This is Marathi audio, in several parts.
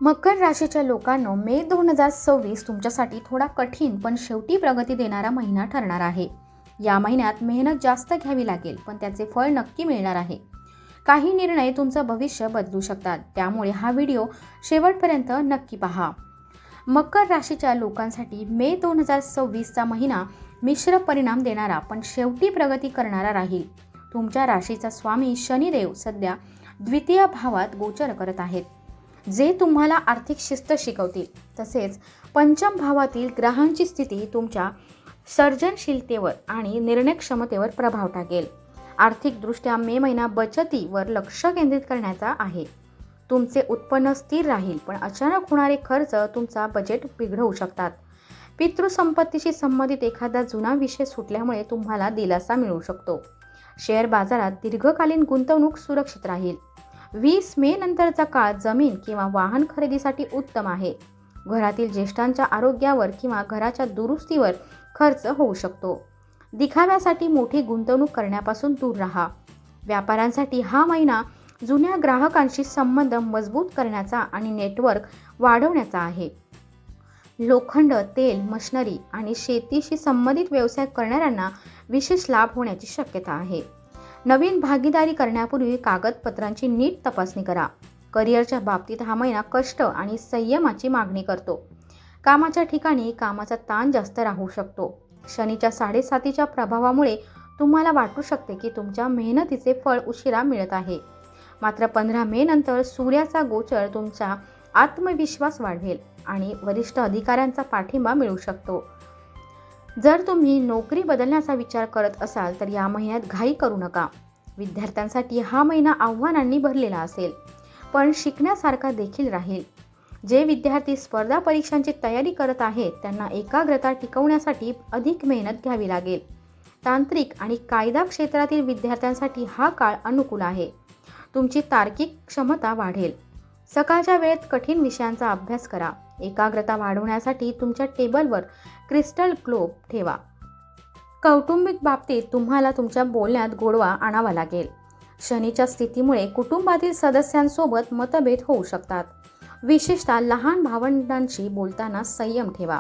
मकर राशीच्या लोकांनो, मे 2026 तुमच्यासाठी थोडा कठीण पण शेवटी प्रगती देणारा महिना ठरणार आहे. या महिन्यात मेहनत जास्त घ्यावी लागेल, पण त्याचे फळ नक्की मिळणार आहे. काही निर्णय तुमचं भविष्य बदलू शकतात, त्यामुळे हा व्हिडिओ शेवटपर्यंत नक्की पहा. मकर राशीच्या लोकांसाठी मे 2026चा महिना मिश्र परिणाम देणारा पण शेवटी प्रगती करणारा राहील. तुमच्या राशीचा स्वामी शनिदेव सध्या द्वितीय भावात गोचर करत आहेत, जे तुम्हाला आर्थिक शिस्त शिकवतील. तसेच पंचम भावातील ग्रहांची स्थिती तुमच्या सर्जनशीलतेवर आणि निर्णय क्षमतेवर प्रभाव टाकेल. आर्थिकदृष्ट्या मे महिना बचतीवर लक्ष केंद्रित करण्याचा आहे. तुमचे उत्पन्न स्थिर राहील, पण अचानक होणारे खर्च तुमचा बजेट बिघडवू शकतात. पितृसंपत्तीशी संबंधित एखादा जुना विषय सुटल्यामुळे तुम्हाला दिलासा मिळू शकतो. शेअर बाजारात दीर्घकालीन गुंतवणूक सुरक्षित राहील. 20 मे नंतरचा काळ जमीन किंवा वाहन खरेदीसाठी उत्तम आहे. घरातील ज्येष्ठांच्या आरोग्यावर किंवा घराच्या दुरुस्तीवर खर्च होऊ शकतो. दिखाव्यासाठी मोठी गुंतवणूक करण्यापासून दूर राहा. व्यापाऱ्यांसाठी हा महिना जुन्या ग्राहकांशी संबंध मजबूत करण्याचा आणि नेटवर्क वाढवण्याचा आहे. लोखंड, तेल, मशिनरी आणि शेतीशी संबंधित व्यवसाय करणाऱ्यांना विशेष लाभ होण्याची शक्यता आहे. नवीन भागीदारी करण्यापूर्वी कागदपत्रांची नीट तपासणी करा. करिअरच्या बाबतीत हा महिना कष्ट आणि संयमाची मागणी करतो. कामाच्या ठिकाणी कामाचा ताण जास्त राहू शकतो. शनीच्या 7.5च्या प्रभावामुळे तुम्हाला वाटू शकते की तुमच्या मेहनतीचे फळ उशिरा मिळत आहे. मात्र 15 मे नंतर सूर्याचा गोचर तुमचा आत्मविश्वास वाढवेल आणि वरिष्ठ अधिकाऱ्यांचा पाठिंबा मिळू शकतो. जर तुम्ही नोकरी बदलण्याचा विचार करत असाल तर या महिन्यात घाई करू नका. विद्यार्थ्यांसाठी हा महिना आव्हानांनी भरलेला असेल, पण शिकण्यासारखा देखील राहील. जे विद्यार्थी स्पर्धा परीक्षांची तयारी करत आहेत त्यांना एकाग्रता टिकवण्यासाठी अधिक मेहनत घ्यावी लागेल. तांत्रिक आणि कायदा क्षेत्रातील विद्यार्थ्यांसाठी हा काळ अनुकूल आहे. तुमची तार्किक क्षमता वाढेल. सकाळच्या वेळेत कठीण विषयांचा अभ्यास करा. एकाग्रता वाढवण्यासाठी तुमच्या टेबलवर क्रिस्टल ग्लोब ठेवा. कौटुंबिक बाबतीत तुम्हाला तुमच्या बोलण्यात गोडवा आणावा लागेल. शनीच्या स्थितीमुळे कुटुंबातील सदस्यांसोबत मतभेद होऊ शकतात. विशेषतः लहान भावंडांशी बोलताना संयम ठेवा.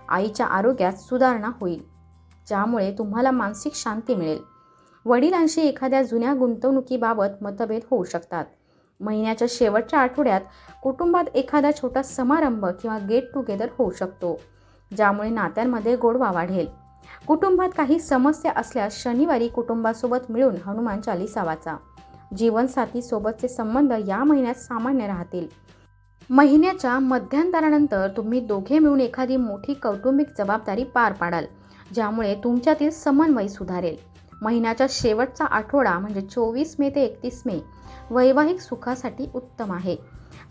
आईच्या आरोग्यात सुधारणा होईल, ज्यामुळे तुम्हाला मानसिक शांती मिळेल. वडिलांशी एखाद्या जुन्या गुंतवणुकीबाबत मतभेद होऊ शकतात. महिन्याच्या शेवटच्या आठवड्यात कुटुंबात एखादा छोटा समारंभ किंवा गेट टुगेदर होऊ शकतो, ज्यामुळे नात्यांमध्ये गोडवा वाढेल. कुटुंबात काही समस्या असल्यास शनिवारी कुटुंबासोबत मिळून हनुमान चालीसा वाचा. जीवनसाथी सोबतचे संबंध या महिन्यात सामान्य राहतील. महिन्याच्या मध्यंतरानंतर तुम्ही दोघे मिळून एखादी मोठी कौटुंबिक जबाबदारी पार पाडाल, ज्यामुळे तुमच्यातील समन्वय सुधारेल. महिन्याच्या शेवटचा आठवडा म्हणजे 24 मे ते 31 मे वैवाहिक सुखासाठी उत्तम आहे.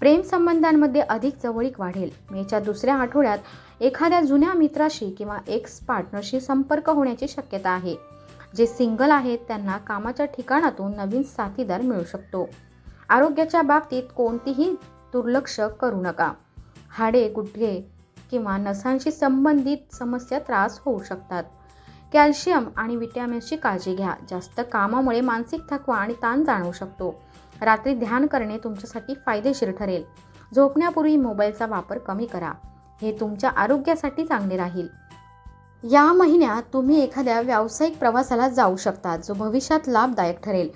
प्रेम संबंधांमध्ये अधिक जवळीक वाढेल. मेच्या दुसऱ्या आठवड्यात एखाद्या जुन्या मित्राशी किंवा एक्स पार्टनरशी संपर्क होण्याची शक्यता आहे. जे सिंगल आहेत त्यांना कामाच्या ठिकाणातून नवीन साथीदार मिळू शकतो. आरोग्याच्या बाबतीत कोणतीही दुर्लक्ष करू नका. हाडे, गुडघे किंवा नसांशी संबंधित समस्या त्रास होऊ शकतात. कॅल्शियम आणि विटॅमिन्सची काळजी घ्या. जास्त कामामुळे मानसिक थकवा आणि ताण जाणवू शकतो. रात्री ध्यान करणे तुमच्यासाठी फायदेशीर ठरेल. झोपण्यापूर्वी मोबाईलचा वापर कमी करा. हे तुमच्या आरोग्यासाठी चांगले राहील. या महिन्यात तुम्ही एखाद्या व्यावसायिक प्रवासाला जाऊ शकता, जो भविष्यात लाभदायक ठरेल.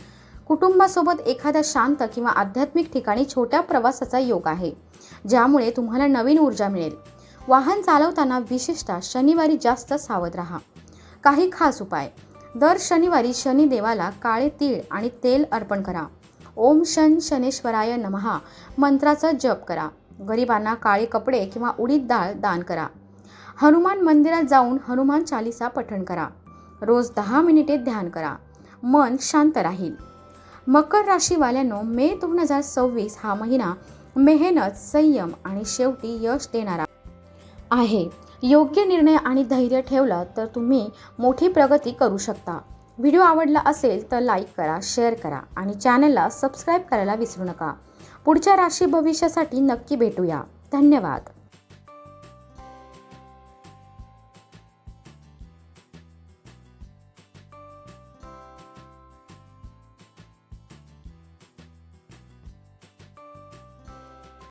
कुटुंबासोबत एखाद्या शांत किंवा आध्यात्मिक ठिकाणी छोट्या प्रवासाचा योग आहे, ज्यामुळे तुम्हाला नवीन ऊर्जा मिळेल. वाहन चालवताना विशेषतः शनिवारी जास्त सावध राहा. काही खास उपाय: दर शनिवारी शनिदेवाला काळे तीळ आणि तेल अर्पण करा. ओम शन शनेश्वराय नमः मंत्राचा जप करा. गरिबांना काळे कपडे किंवा उडीद डाळ दान करा. हनुमान मंदिरात जाऊन हनुमान चालीसा पठण करा. रोज 10 मिनिटे ध्यान करा. मन शांत राहील. मकर राशीवाल्यांनो, मे 2026 हा महिना मेहनत, संयम आणि शेवटी यश देणारा आहे. योग्य निर्णय आणि धैर्य ठेवलं तर तुम्ही मोठी प्रगती करू शकता. व्हिडिओ आवडला असेल तर लाईक करा, शेअर करा आणि चॅनलला सबस्क्राईब करायला विसरू नका. पुढच्या राशी भविष्यासाठी नक्की भेटूया. धन्यवाद.